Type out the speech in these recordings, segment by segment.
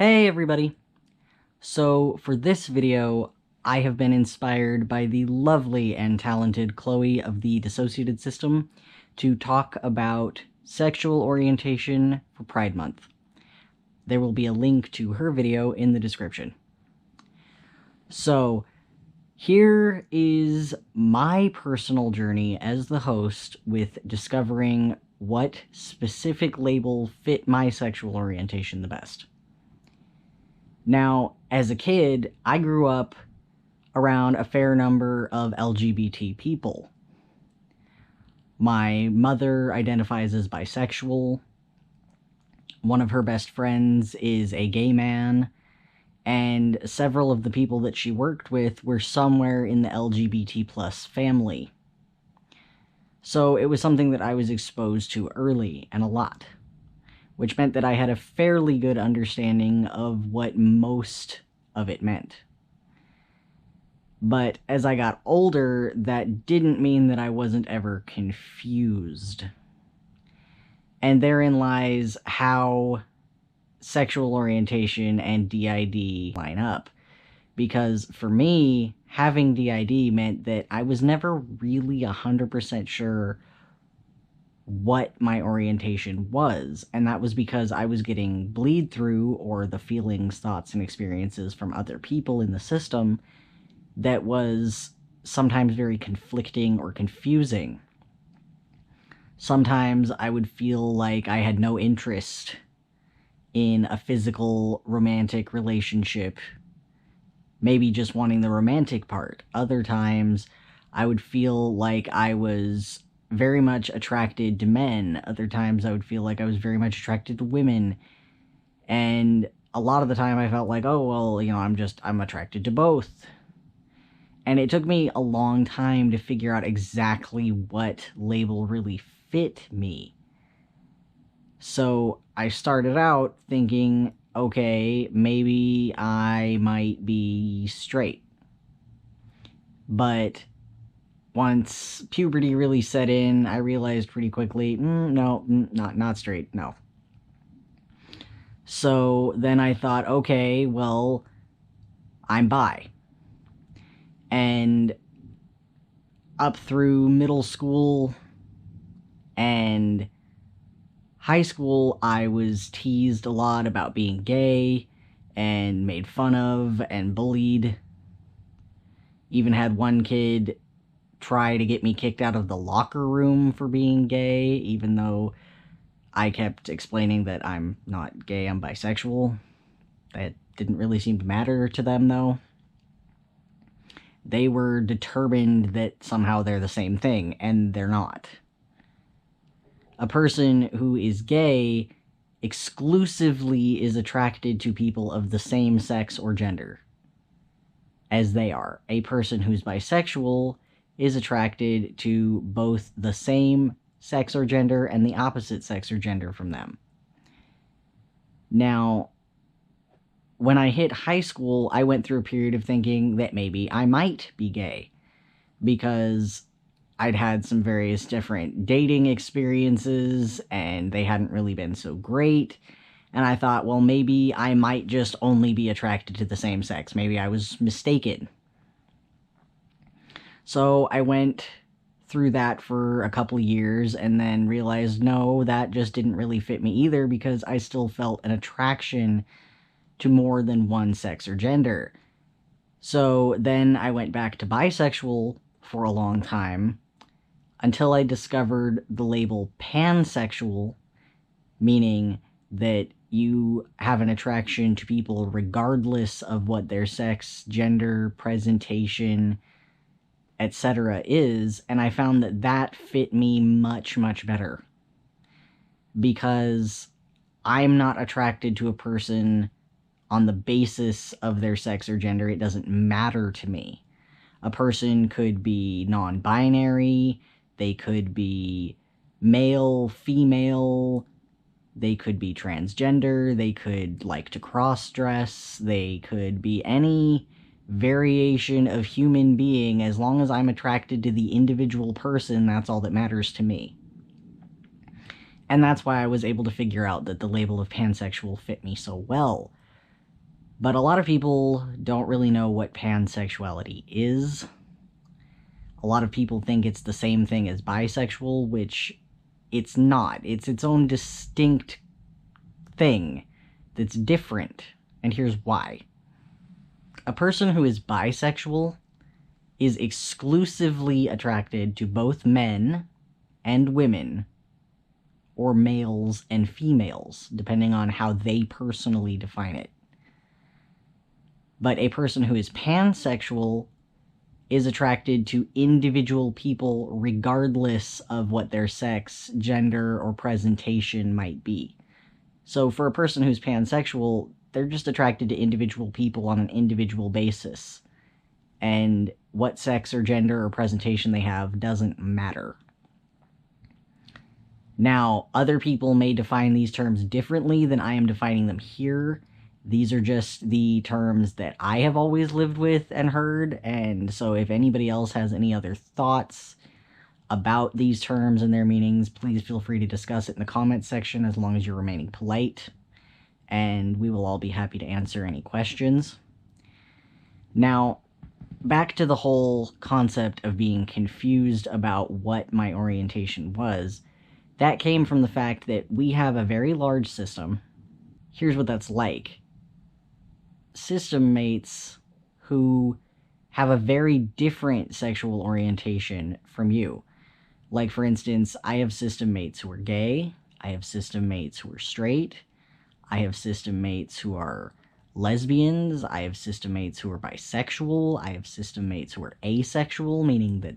Hey everybody! So for this video, I have been inspired by the lovely and talented Chloe of the Dissociated System to talk about sexual orientation for Pride Month. There will be a link to her video in the description. So here is my personal journey as the host with discovering what specific label fit my sexual orientation the best. Now, as a kid, I grew up around a fair number of LGBT people. My mother identifies as bisexual. One of her best friends is a gay man. And several of the people that she worked with were somewhere in the LGBT plus family. So it was something that I was exposed to early and a lot, which meant that I had a fairly good understanding of what most of it meant. But as I got older, that didn't mean that I wasn't ever confused. And therein lies how sexual orientation and DID line up. Because for me, having DID meant that I was never really 100% sure what my orientation was, and that was because I was getting bleed through, or the feelings, thoughts, and experiences from other people in the system that was sometimes very conflicting or confusing. Sometimes I would feel like I had no interest in a physical romantic relationship, maybe just wanting the romantic part. Other times I would feel like I was very much attracted to men. Other times I would feel like I was very much attracted to women. And a lot of the time I felt like, oh, well, I'm attracted to both. And it took me a long time to figure out exactly what label really fit me. So I started out thinking, okay, maybe I might be straight. But once puberty really set in, I realized pretty quickly, no, not straight, no. So then I thought, okay, well, I'm bi. And up through middle school and high school, I was teased a lot about being gay and made fun of and bullied. Even had one kid try to get me kicked out of the locker room for being gay, even though I kept explaining that I'm not gay, I'm bisexual. That didn't really seem to matter to them, though. They were determined that somehow they're the same thing, and they're not. A person who is gay exclusively is attracted to people of the same sex or gender as they are. A person who's bisexual is attracted to both the same sex or gender and the opposite sex or gender from them. Now, when I hit high school, I went through a period of thinking that maybe I might be gay, because I'd had some various different dating experiences, and they hadn't really been so great, and I thought, well, maybe I might just only be attracted to the same sex. Maybe I was mistaken. So I went through that for a couple years, and then realized, no, that just didn't really fit me either, because I still felt an attraction to more than one sex or gender. So then I went back to bisexual for a long time, until I discovered the label pansexual, meaning that you have an attraction to people regardless of what their sex, gender, presentation, etc. is, and I found that that fit me much, much better. Because I'm not attracted to a person on the basis of their sex or gender. It doesn't matter to me. A person could be non-binary, they could be male, female, they could be transgender, they could like to cross-dress, they could be any variation of human being. As long as I'm attracted to the individual person, that's all that matters to me. And that's why I was able to figure out that the label of pansexual fit me so well. But a lot of people don't really know what pansexuality is. A lot of people think it's the same thing as bisexual, which it's not. It's its own distinct thing that's different, and here's why. A person who is bisexual is exclusively attracted to both men and women, or males and females, depending on how they personally define it. But a person who is pansexual is attracted to individual people regardless of what their sex, gender, or presentation might be. So for a person who's pansexual, they're just attracted to individual people on an individual basis. And what sex or gender or presentation they have doesn't matter. Now, other people may define these terms differently than I am defining them here. These are just the terms that I have always lived with and heard, and so if anybody else has any other thoughts about these terms and their meanings, please feel free to discuss it in the comments section as long as you're remaining polite, and we will all be happy to answer any questions. Now, back to the whole concept of being confused about what my orientation was. That came from the fact that we have a very large system. Here's what that's like. System mates who have a very different sexual orientation from you. Like, for instance, I have system mates who are gay, I have system mates who are straight, I have system mates who are lesbians, I have system mates who are bisexual, I have system mates who are asexual, meaning that,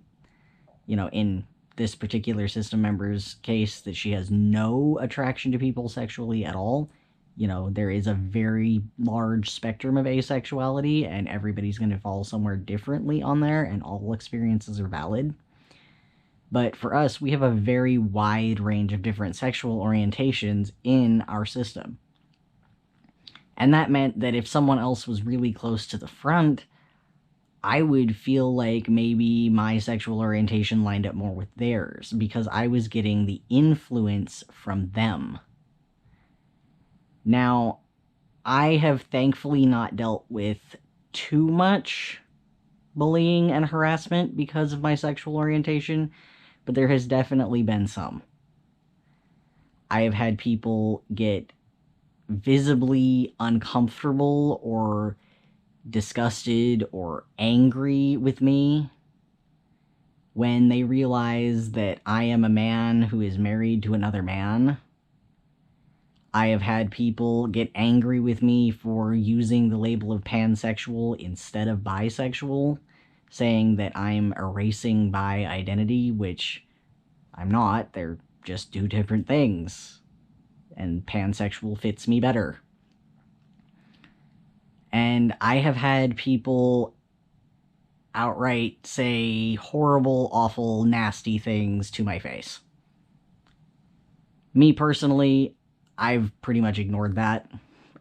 you know, in this particular system member's case, that she has no attraction to people sexually at all. You know, there is a very large spectrum of asexuality, and everybody's going to fall somewhere differently on there, and all experiences are valid. But for us, we have a very wide range of different sexual orientations in our system. And that meant that if someone else was really close to the front, I would feel like maybe my sexual orientation lined up more with theirs, because I was getting the influence from them. Now, I have thankfully not dealt with too much bullying and harassment because of my sexual orientation, but there has definitely been some. I have had people get visibly uncomfortable or disgusted or angry with me when they realize that I am a man who is married to another man. I have had people get angry with me for using the label of pansexual instead of bisexual, saying that I'm erasing bi identity, which I'm not. They're just two different things, and pansexual fits me better. And I have had people outright say horrible, awful, nasty things to my face. Me personally, I've pretty much ignored that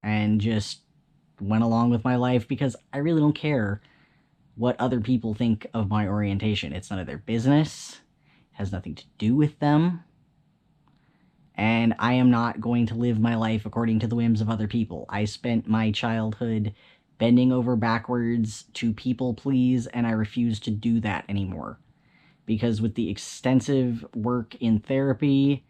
and just went along with my life because I really don't care what other people think of my orientation. It's none of their business. It has nothing to do with them. And I am not going to live my life according to the whims of other people. I spent my childhood bending over backwards to people please, and I refuse to do that anymore. Because with the extensive work in therapy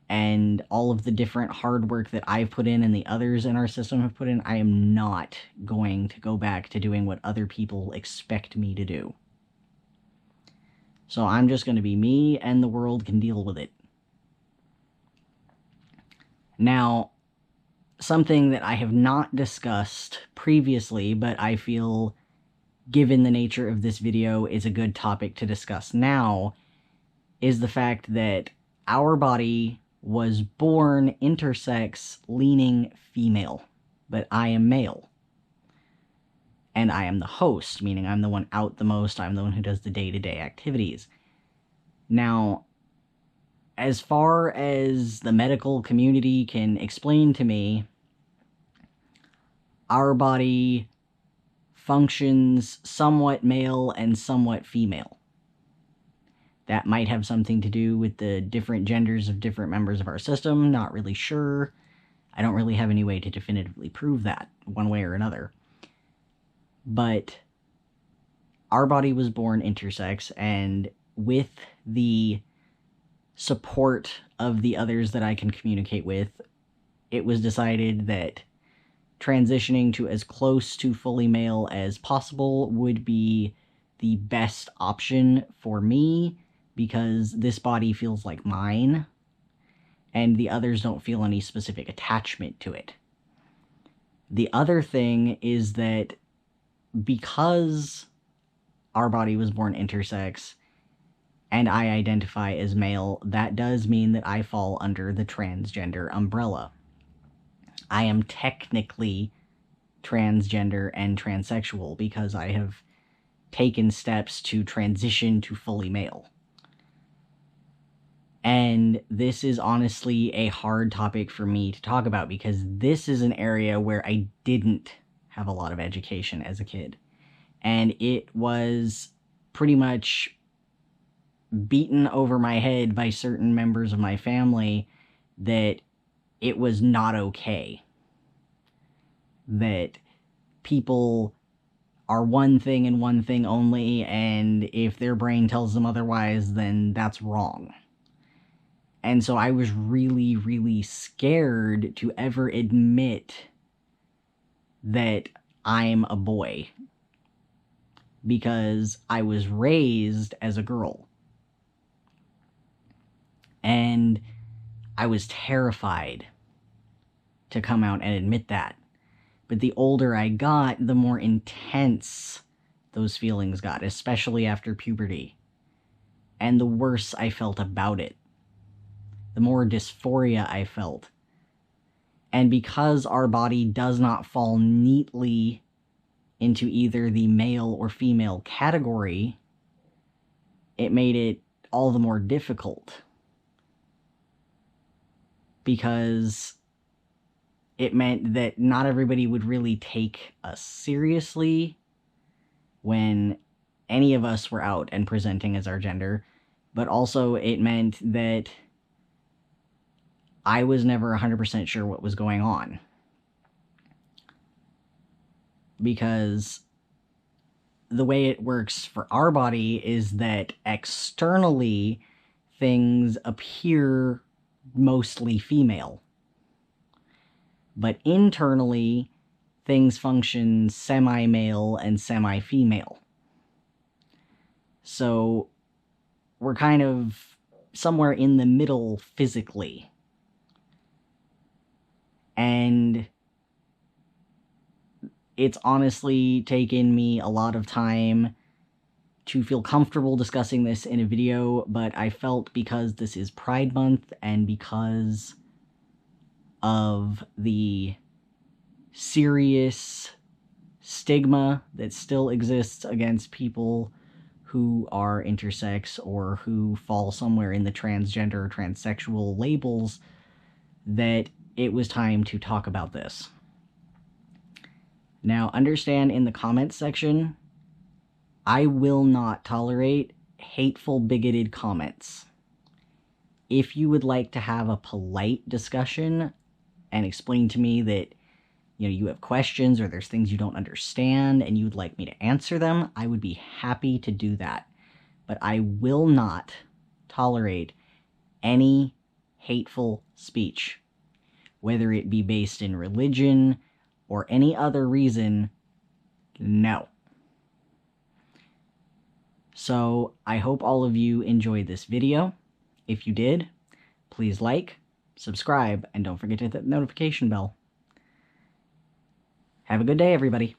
and all of the different hard work that I've put in and the others in our system have put in, I am not going to go back to doing what other people expect me to do. So I'm just going to be me, and the world can deal with it. Now, something that I have not discussed previously, but I feel, given the nature of this video, is a good topic to discuss now, is the fact that our body was born intersex, leaning female, but I am male. And I am the host, meaning I'm the one out the most, I'm the one who does the day-to-day activities. Now, as far as the medical community can explain to me, our body functions somewhat male and somewhat female. That might have something to do with the different genders of different members of our system, not really sure. I don't really have any way to definitively prove that, one way or another. But our body was born intersex, and with the support of the others that I can communicate with, it was decided that transitioning to as close to fully male as possible would be the best option for me, because this body feels like mine, and the others don't feel any specific attachment to it. The other thing is that because our body was born intersex and I identify as male, that does mean that I fall under the transgender umbrella. I am technically transgender and transsexual because I have taken steps to transition to fully male. And this is honestly a hard topic for me to talk about because this is an area where I didn't have a lot of education as a kid. And it was pretty much beaten over my head by certain members of my family that it was not okay. That people are one thing and one thing only, and if their brain tells them otherwise, then that's wrong. And so I was really, really scared to ever admit that I'm a boy, because I was raised as a girl. And I was terrified to come out and admit that. But the older I got, the more intense those feelings got, especially after puberty. And the worse I felt about it. The more dysphoria I felt. And because our body does not fall neatly into either the male or female category, it made it all the more difficult. Because it meant that not everybody would really take us seriously when any of us were out and presenting as our gender, but also it meant that I was never 100% sure what was going on. Because the way it works for our body is that externally things appear mostly female. But internally, things function semi-male and semi-female. So we're kind of somewhere in the middle physically. And it's honestly taken me a lot of time to feel comfortable discussing this in a video, but I felt because this is Pride Month and because of the serious stigma that still exists against people who are intersex or who fall somewhere in the transgender or transsexual labels, that it was time to talk about this. Now, understand in the comments section, I will not tolerate hateful, bigoted comments. If you would like to have a polite discussion and explain to me that, you have questions or there's things you don't understand and you'd like me to answer them, I would be happy to do that. But I will not tolerate any hateful speech, whether it be based in religion or any other reason. No. So I hope all of you enjoyed this video. If you did, please like, subscribe, and don't forget to hit that notification bell. Have a good day, everybody.